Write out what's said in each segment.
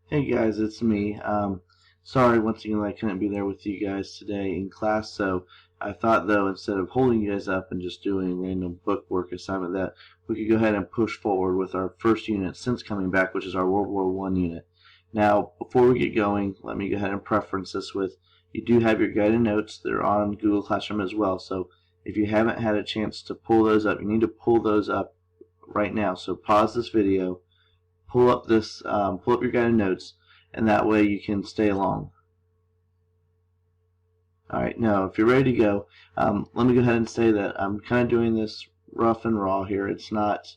Hey guys, it's me. Sorry once again I couldn't be there with you guys today in class, so I thought though instead of holding you guys up and just doing random book work assignment that we could go ahead and push forward with our first unit since coming back, which is our World War I unit. Now, before we get going, let me go ahead and preference this with you do have your guided notes. They're on Google Classroom as well, so if you haven't had a chance to pull those up, you need to pull those up right now. So pause this video, pull up your guided notes, and that way you can stay along. Alright, now if you're ready to go, let me go ahead and say that I'm kind of doing this rough and raw here. It's not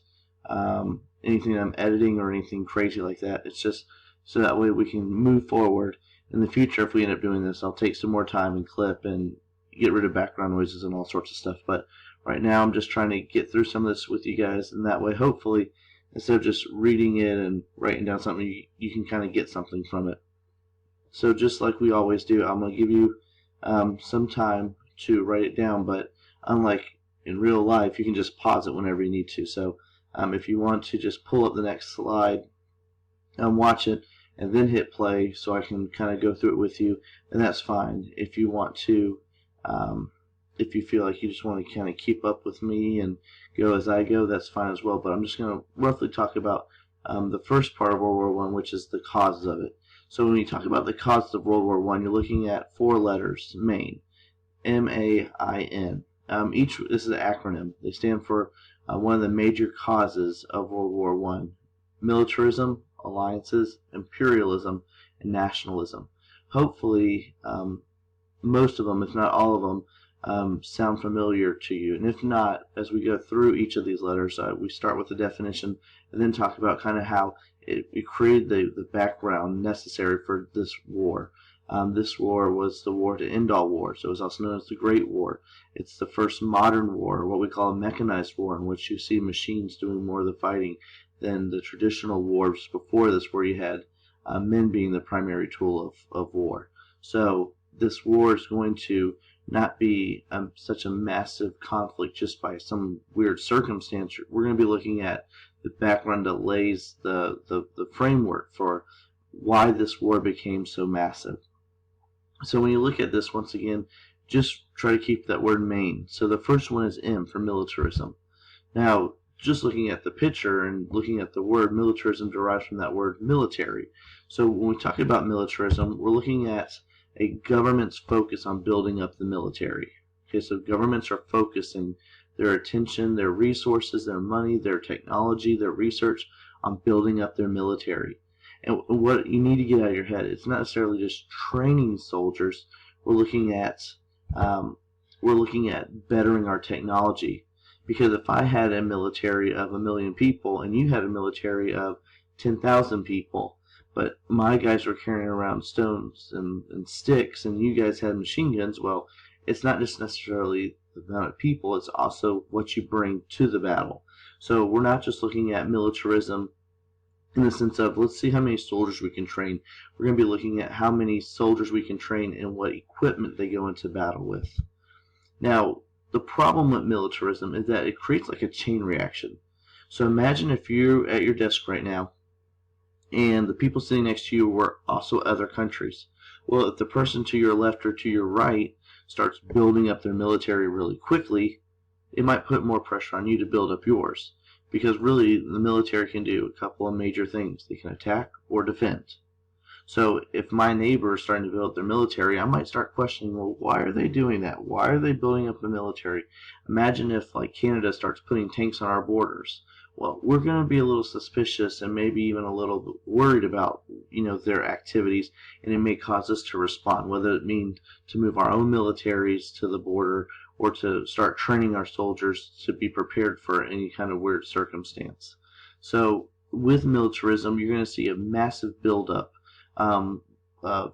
anything I'm editing or anything crazy like that. It's just so that way we can move forward. In the future, if we end up doing this, I'll take some more time and clip and get rid of background noises and all sorts of stuff. But right now I'm just trying to get through some of this with you guys, and that way hopefully instead of just reading it and writing down something, you can kind of get something from it. So just like we always do, I'm going to give you some time to write it down, but unlike in real life, you can just pause it whenever you need to. So if you want to just pull up the next slide and watch it and then hit play so I can kind of go through it with you, then that's fine. If you want to if you feel like you just want to kind of keep up with me and go as I go, that's fine as well. But I'm just going to roughly talk about the first part of World War I, which is the causes of it. So when you talk about the causes of World War I, you're looking at four letters, MAIN, M-A-I-N. This is an acronym. They stand for one of the major causes of World War I: militarism, alliances, imperialism, and nationalism. Hopefully, most of them, if not all of them, sound familiar to you. And if not, as we go through each of these letters, we start with the definition and then talk about kind of how it created the background necessary for this war. This war was the war to end all wars. It was also known as the Great War. It's the first modern war, what we call a mechanized war, in which you see machines doing more of the fighting than the traditional wars before this, where you had men being the primary tool of war. So this war is going to not be such a massive conflict just by some weird circumstance. We're going to be looking at the background that lays the framework for why this war became so massive. So when you look at this, once again, just try to keep that word main. So the first one is M for militarism. Now, just looking at the picture and looking at the word, militarism derives from that word military. So when we talk about militarism, we're looking at a government's focus on building up the military. Okay, so governments are focusing their attention, their resources, their money, their technology, their research on building up their military. And what you need to get out of your head, it's not necessarily just training soldiers. We're looking at bettering our technology. Because if I had a military of 1 million people and you had a military of 10,000 people, but my guys were carrying around stones and sticks and you guys had machine guns, well, it's not just necessarily the amount of people, it's also what you bring to the battle. So we're not just looking at militarism in the sense of, let's see how many soldiers we can train. We're going to be looking at how many soldiers we can train and what equipment they go into battle with. Now, the problem with militarism is that it creates like a chain reaction. So imagine if you're at your desk right now and the people sitting next to you were also other countries. Well, if the person to your left or to your right starts building up their military really quickly, it might put more pressure on you to build up yours. Because really, the military can do a couple of major things. They can attack or defend. So if my neighbor is starting to build up their military, I might start questioning, well, why are they doing that? Why are they building up the military? Imagine if, like, Canada starts putting tanks on our borders. Well, we're going to be a little suspicious and maybe even a little worried about, their activities, and it may cause us to respond, whether it means to move our own militaries to the border or to start training our soldiers to be prepared for any kind of weird circumstance. So with militarism, you're going to see a massive buildup of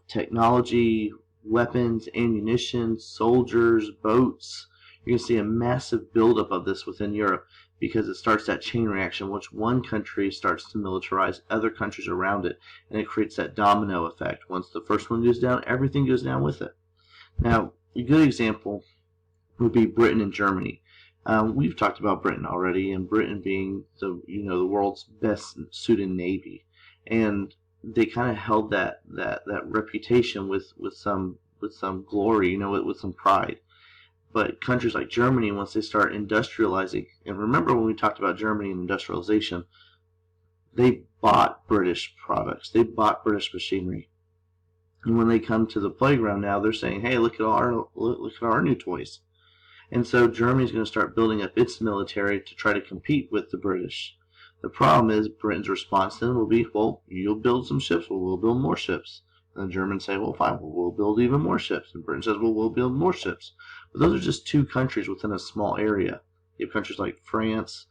technology, weapons, ammunition, soldiers, boats. You're going to see a massive buildup of this within Europe because it starts that chain reaction. Once one country starts to militarize other countries around it, and it creates that domino effect. Once the first one goes down, everything goes down with it. Now, a good example would be Britain and Germany. We've talked about Britain already, and Britain being the world's best suited navy. And they kind of held that reputation with some glory, with some pride. But countries like Germany, once they start industrializing, and remember when we talked about Germany and industrialization, they bought British products, they bought British machinery. And when they come to the playground now, they're saying, "Hey, look at our new toys." And so Germany's going to start building up its military to try to compete with the British. The problem is Britain's response then will be, "Well, you'll build some ships, well, we'll build more ships." And the Germans say, "Well, fine, we'll build even more ships." And Britain says, "Well, we'll build more ships." But those are just two countries within a small area. You have countries like France,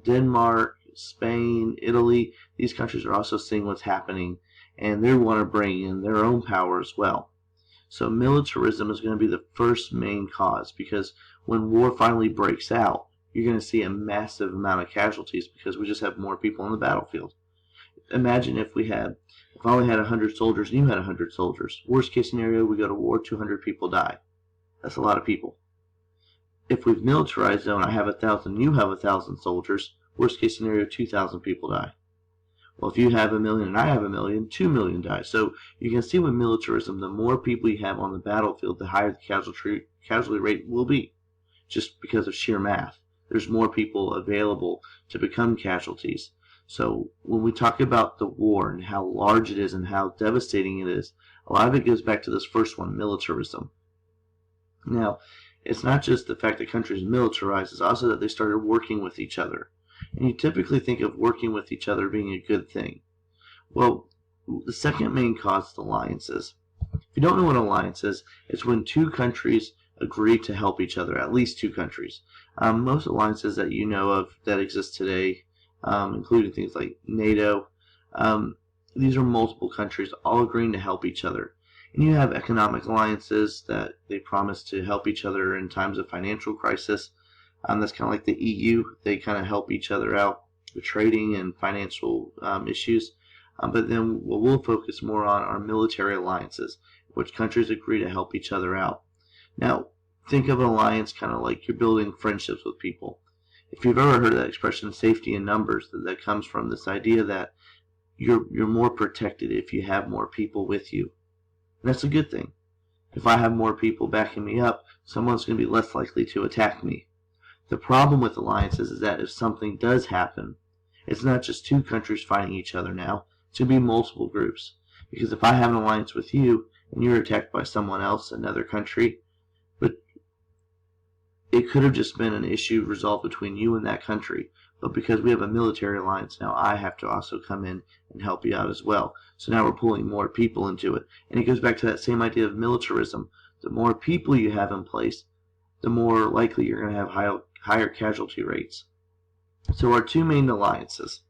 Denmark, Spain, Italy. These countries are also seeing what's happening, and they want to bring in their own power as well. So militarism is going to be the first main cause, because when war finally breaks out, you're going to see a massive amount of casualties because we just have more people on the battlefield. Imagine if I only had 100 soldiers and you had 100 soldiers. Worst case scenario, we go to war, 200 people die. That's a lot of people. If we've militarized though, and I have 1,000, you have 1,000 soldiers, worst case scenario, 2,000 people die. Well, if you have 1,000,000 and I have 1,000,000, 2,000,000 die. So you can see with militarism, the more people you have on the battlefield, the higher the casualty rate will be, just because of sheer math. There's more people available to become casualties. So when we talk about the war and how large it is and how devastating it is, a lot of it goes back to this first one, militarism. Now, it's not just the fact that countries militarized, it's also that they started working with each other. And you typically think of working with each other being a good thing. Well, the second main cause is alliances. If you don't know what an alliance is, it's when two countries agree to help each other, at least two countries. Most alliances that you know of that exist today, including things like NATO, these are multiple countries all agreeing to help each other. And you have economic alliances that they promise to help each other in times of financial crisis. That's kind of like the EU. They kind of help each other out with trading and financial issues. But then what we'll focus more on are military alliances, which countries agree to help each other out. Now, think of an alliance kind of like you're building friendships with people. If you've ever heard of that expression, safety in numbers, that comes from this idea that you're more protected if you have more people with you. And that's a good thing. If I have more people backing me up, someone's going to be less likely to attack me. The problem with alliances is that if something does happen, it's not just two countries fighting each other now, it's going to be multiple groups. Because if I have an alliance with you and you're attacked by someone else, another country, but it could have just been an issue resolved between you and that country. But because we have a military alliance now, I have to also come in and help you out as well. So now we're pulling more people into it. And it goes back to that same idea of militarism. The more people you have in place, the more likely you're going to have higher casualty rates. So our two main alliances,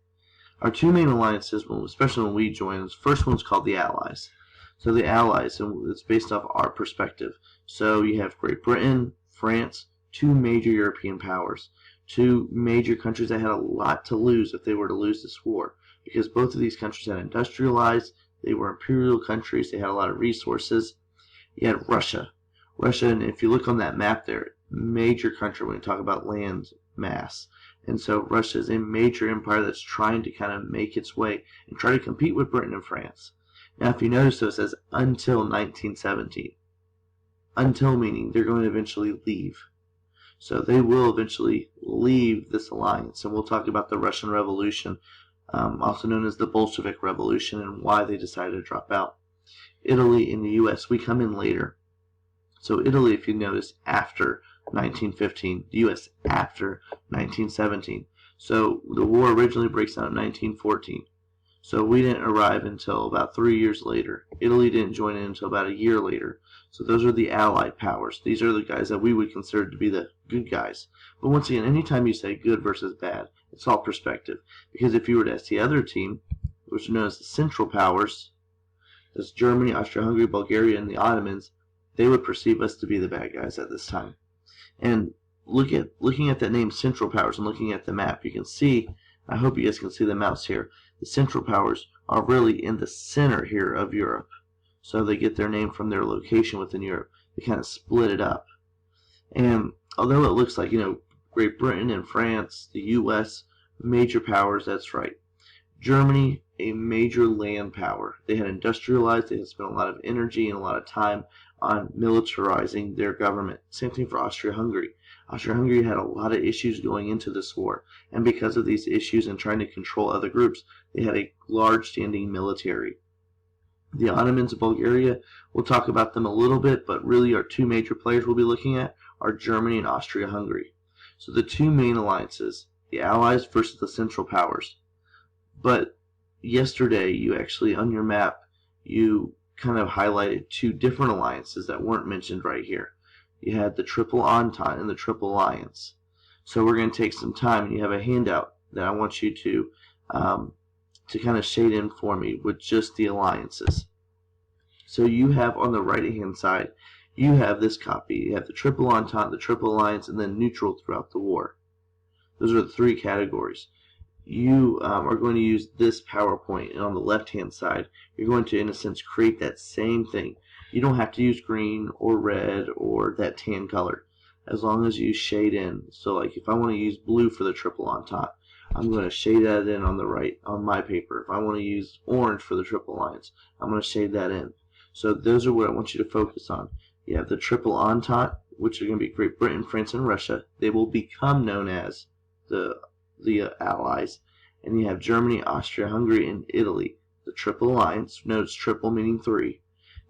especially when we join, the first one's called the Allies. So the Allies, and it's based off our perspective. So you have Great Britain, France, two major European powers, two major countries that had a lot to lose if they were to lose this war, because both of these countries had industrialized, they were imperial countries, they had a lot of resources. You had Russia, and if you look on that map there, major country when you talk about land mass. And so Russia is a major empire that's trying to kind of make its way and try to compete with Britain and France. Now, if you notice, though, it says until 1917. Until meaning they're going to eventually leave. So they will eventually leave this alliance. And we'll talk about the Russian Revolution, also known as the Bolshevik Revolution, and why they decided to drop out. Italy and the U.S., we come in later. So Italy, if you notice, after 1915, the U.S. after 1917. So the war originally breaks out in 1914. So we didn't arrive until about 3 years later. Italy didn't join in until about a year later. So those are the Allied powers. These are the guys that we would consider to be the good guys. But once again, anytime you say good versus bad, it's all perspective. Because if you were to ask the other team, which are known as the Central Powers, that's Germany, Austria-Hungary, Bulgaria, and the Ottomans, they would perceive us to be the bad guys at this time. And looking at that name, Central Powers, and looking at the map, you can see, I hope you guys can see the mouse here, the Central Powers are really in the center here of Europe. So they get their name from their location within Europe. They kind of split it up. And although it looks like, Great Britain and France, the U.S., major powers, that's right. Germany a major land power. They had industrialized, they had spent a lot of energy and a lot of time on militarizing their government. Same thing for Austria-Hungary. Austria-Hungary had a lot of issues going into this war, and because of these issues and trying to control other groups, they had a large standing military. The Ottomans of Bulgaria, we'll talk about them a little bit, but really our two major players we'll be looking at are Germany and Austria-Hungary. So the two main alliances, the Allies versus the Central Powers. But yesterday, you actually, on your map, you kind of highlighted two different alliances that weren't mentioned right here. You had the Triple Entente and the Triple Alliance. So we're going to take some time, and you have a handout that I want you to kind of shade in for me with just the alliances. So you have on the right-hand side, you have this copy. You have the Triple Entente, the Triple Alliance, and then neutral throughout the war. Those are the three categories. You are going to use this PowerPoint, and on the left-hand side, you're going to, in a sense, create that same thing. You don't have to use green or red or that tan color, as long as you shade in. So, like, if I want to use blue for the Triple Entente, I'm going to shade that in on the right on my paper. If I want to use orange for the Triple Alliance, I'm going to shade that in. So those are what I want you to focus on. You have the Triple Entente, which are going to be Great Britain, France, and Russia. They will become known as the Allies. And you have Germany, Austria, Hungary, and Italy. The Triple Alliance, notice triple meaning three.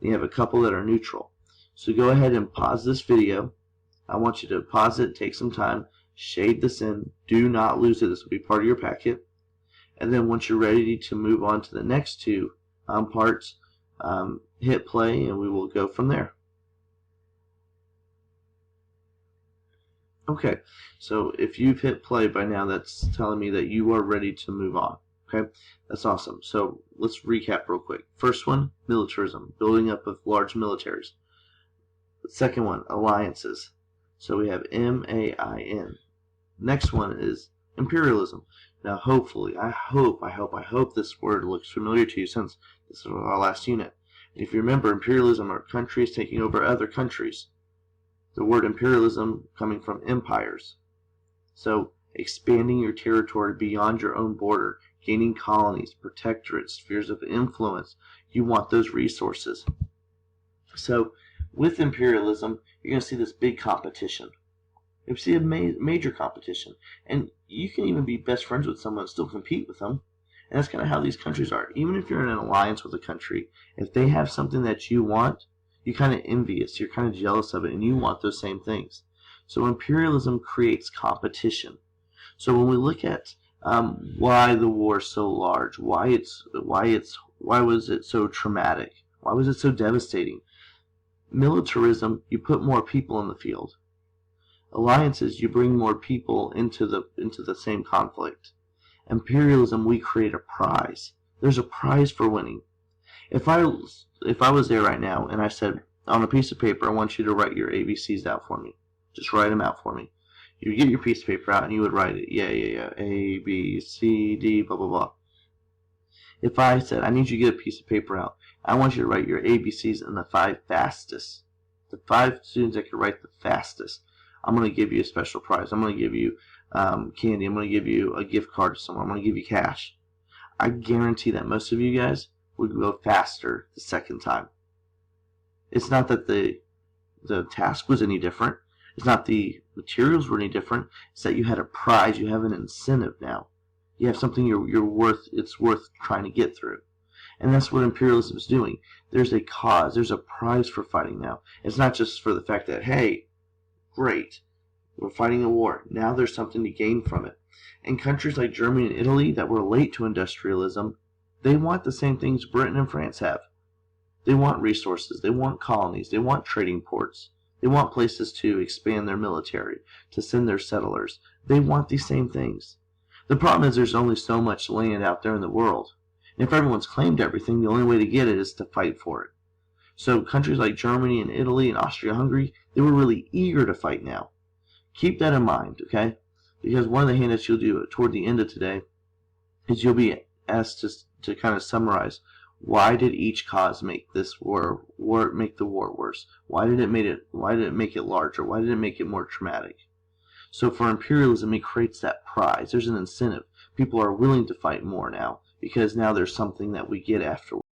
And you have a couple that are neutral. So go ahead and pause this video. I want you to pause it, take some time, shade this in. Do not lose it. This will be part of your packet. And then once you're ready to move on to the next two parts, hit play and we will go from there. Okay, so if you've hit play by now, that's telling me that you are ready to move on. Okay, that's awesome. So let's recap real quick. First one, militarism, building up of large militaries. The second one, alliances. So we have M-A-I-N. Next one is imperialism. Now hopefully, I hope this word looks familiar to you since this is our last unit. If you remember, imperialism are countries taking over other countries. The word imperialism coming from empires. So expanding your territory beyond your own border, gaining colonies, protectorates, spheres of influence. You want those resources. So with imperialism, you're going to see this big competition. You see a major competition. And you can even be best friends with someone and still compete with them. And that's kind of how these countries are. Even if you're in an alliance with a country, if they have something that you want, you're kind of envious, you're kind of jealous of it, and you want those same things. So imperialism creates competition. So when we look at why the war is so large, why was it so traumatic, why was it so devastating? Militarism, you put more people in the field. Alliances, you bring more people into the same conflict. Imperialism, we create a prize. There's a prize for winning. If I was there right now and I said, on a piece of paper, I want you to write your ABCs out for me. Just write them out for me. You would get your piece of paper out and you would write it. Yeah. A, B, C, D, blah, blah, blah. If I said, I need you to get a piece of paper out, I want you to write your ABCs in the 5 fastest. The 5 students that can write the fastest, I'm going to give you a special prize. I'm going to give you candy. I'm going to give you a gift card to someone. I'm going to give you cash. I guarantee that most of you guys would go faster the second time. It's not that the task was any different. It's not the materials were any different. It's that you had a prize. You have an incentive now. You have something it's worth trying to get through. And that's what imperialism is doing. There's a cause. There's a prize for fighting now. It's not just for the fact that, hey, great, we're fighting a war. Now there's something to gain from it. And countries like Germany and Italy that were late to industrialism, they want the same things Britain and France have. They want resources. They want colonies. They want trading ports. They want places to expand their military, to send their settlers. They want these same things. The problem is there's only so much land out there in the world. And if everyone's claimed everything, the only way to get it is to fight for it. So countries like Germany and Italy and Austria-Hungary, they were really eager to fight now. Keep that in mind, okay? Because one of the handouts you'll do toward the end of today is you'll be asked to kind of summarize why did each cause make this make the war worse? Why did it make it larger? Why did it make it more traumatic? So for imperialism, it creates that prize. There's an incentive. People are willing to fight more now. because now there's something that we get afterwards.